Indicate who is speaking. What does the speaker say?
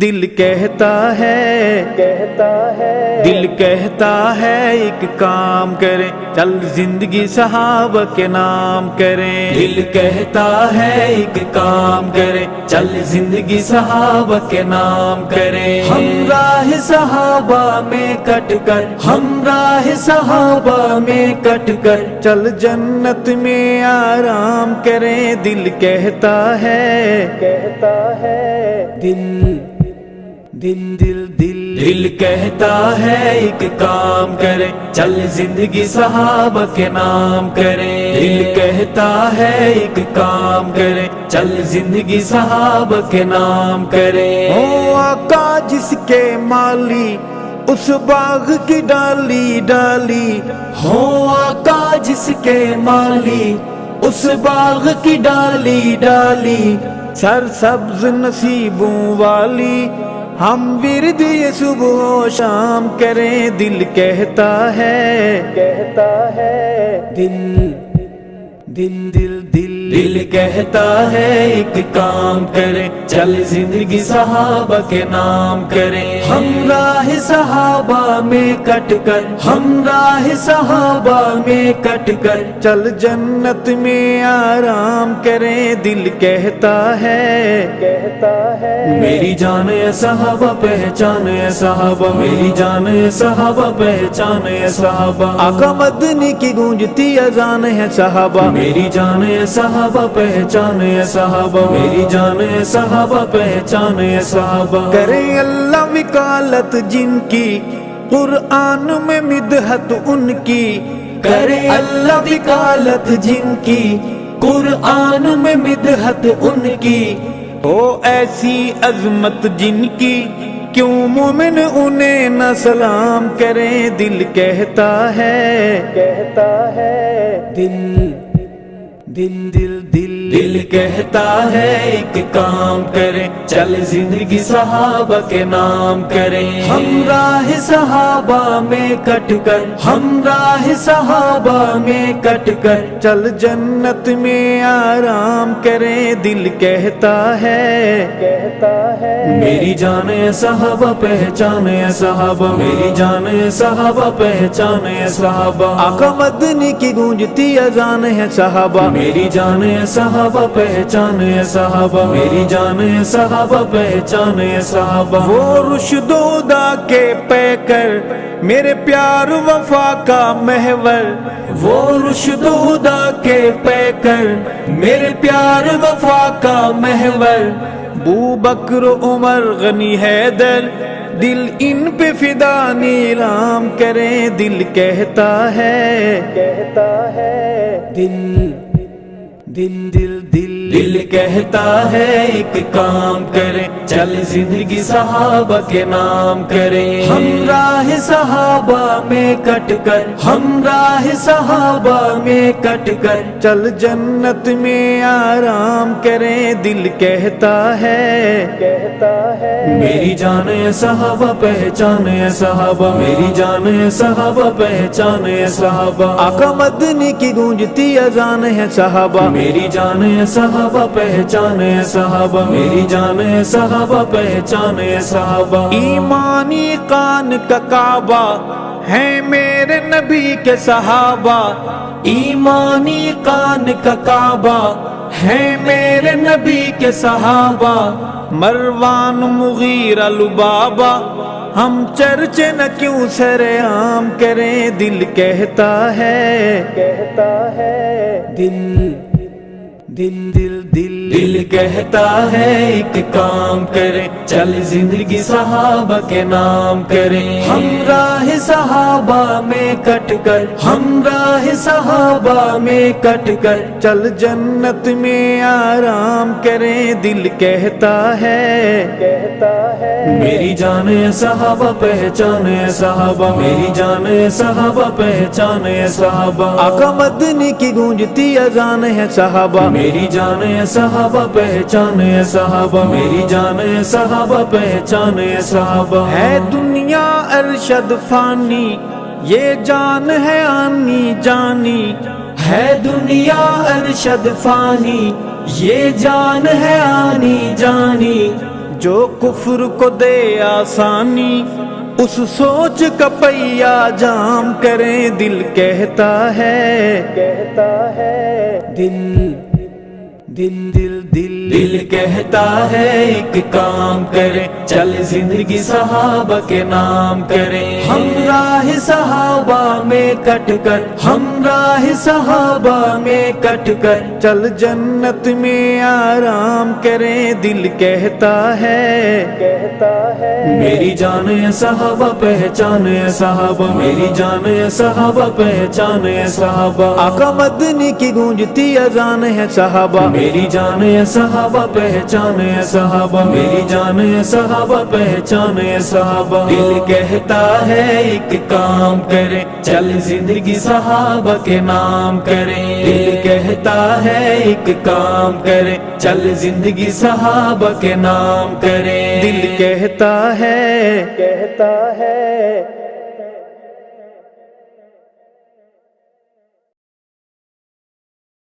Speaker 1: دل کہتا ہے ایک کام کریں، چل زندگی صحابہ کے نام کریں۔ دل کہتا ہے ایک کام کریں، چل زندگی صحابہ کے نام کریں۔ ہمراہ صحابہ میں کٹ کر، ہمراہ صحابہ میں کٹ کر، چل جنت میں آرام کریں۔ دل کہتا ہے دل کہتا ہے ایک کام کریں، چل زندگی صحابہ کے نام کریں۔ دل کہتا ہے ایک کام کریں، چل زندگی صحابہ کے نام کریں۔ او آقا جس کے مالی اس باغ کی ڈالی ڈالی، ہو آقا جس کے مالی اس باغ کی ڈالی ڈالی، سرسبز نصیبوں والی ہم ورد یہ صبح و شام کریں۔ دل کہتا ہے دل کہتا ہے ایک کام کریں، چل زندگی صحابہ کے نام کریں۔ ہمراہ صحابہ میں کٹ کر، ہمراہ صحابہ میں کٹ کر، چل جنت میں آرام کریں۔ دل کہتا ہے میری جان اے صحابہ پہچان اے صحابہ، میری جان اے صحابہ پہچان اے صحابہ، آقا مدنی کی گونجتی اذان ہے صحابہ، میری جان اے صحابہ پہچان اے صحابہ، میری جان اے صحابہ پہچان اے صحابہ۔ کریں اللہ وکالت جن کی قرآن میں مدحت ان کی، کریں اللہ وکالت جن کی قرآن میں مدحت ان کی، او ایسی عظمت جن کی کیوں مومن انہیں نہ سلام کریں۔ دل کہتا ہے دل کہتا ہے ایک کام کریں، چل زندگی صحابہ کے نام کریں۔ ہمراہ صحابہ میں کٹ کر، ہمراہ صحابہ میں کٹ کر، چل جنت میں آرام کریں۔ دل کہتا ہے میری جان اے صحابہ پہچان اے صحابہ، میری جان اے صحابہ پہچان اے صحابہ، آقا مدنی کی گونجتی اذان ہے صحابہ، میری جان اے صحابہ پہچان اے صحابہ، میری جان اے صحابہ پہچان اے صحابہ۔ وہ رشد و ہدا کے پیکر میرے پیار وفا کا محور، وہ رشد و ہدا کے پیکر میرے پیار وفا کا محور، ابو بکر عمر غنی حیدر دل ان پہ فدا نیلام کریں۔ دل کہتا ہے دل کہتا ہے ایک کام کریں، چل زندگی صحابہ کے نام کریں۔ ہمراہ صحابہ میں کٹ کر، ہمراہ صحابہ میں کٹ کر، چل جنت میں آرام کریں۔ دل کہتا ہے میری جان اے صحابہ پہچان اے صحابہ، میری جان اے صحابہ پہچان اے صحابہ، آقا مدنی کی گونجتی اذان ہے صحابہ، میری جان اے صحابہ پہچان اے صحابہ، میری جان اے صحابہ پہچان اے صحابہ۔ ایمانی قان کا کعبہ ہے میرے نبی کے صحابہ، ایمانی قان کا کعبہ ہے میرے نبی کے صحابہ، مروان مغیرہ لبابہ ہم چرچے نہ کیوں سر عام کریں۔ دل کہتا ہے دل کہتا ہے ایک کام کریں، چل زندگی صحابہ کے نام کریں۔ ہمراہ صحابہ میں کٹ کر، ہمراہ صحابہ میں کٹ کر، چل جنت میں آرام کریں۔ دل کہتا ہے میری جان اے صحابہ پہچان اے صحابہ، میری جان اے صحابہ پہچان اے صحابہ، آقا مدنی کی گونجتی اذان ہے صحابہ، میری جان اے صحابہ پہچان اے صحابہ، میری جان اے صحابہ پہچان اے صحابہ۔ ہے دنیا ارشد فانی یہ جان ہے آنی جانی، ہے دنیا ارشد فانی یہ جان ہے آنی جانی، جو کفر کو دے آسانی اس سوچ کا پہیا جام کریں دل کہتا ہے دل کہتا ہے ایک کام کریں چل زندگی صحابہ کے نام کریں ہم راہ صحابہ میں کٹ کر ہم راہ صحابہ میں کٹ کر چل جنت میں آرام کریں دل کہتا ہے میری جان ہے صحابہ پہچان ہے صحابہ میری جان ہے صحابہ پہچان ہے صحابہ آقا مدنی کی گونجتی اذان ہے صحابہ میری جان ہے صحابہ پہچان ہے صحابہ میری جان ہے صحابہ پہچان ہے صحابہ دل کہتا ہے ایک کام کریں چل زندگی صحابہ کے نام کریں دل کہتا ہے ایک کام کریں چل زندگی صحابہ کے نام کریں دل کہتا ہے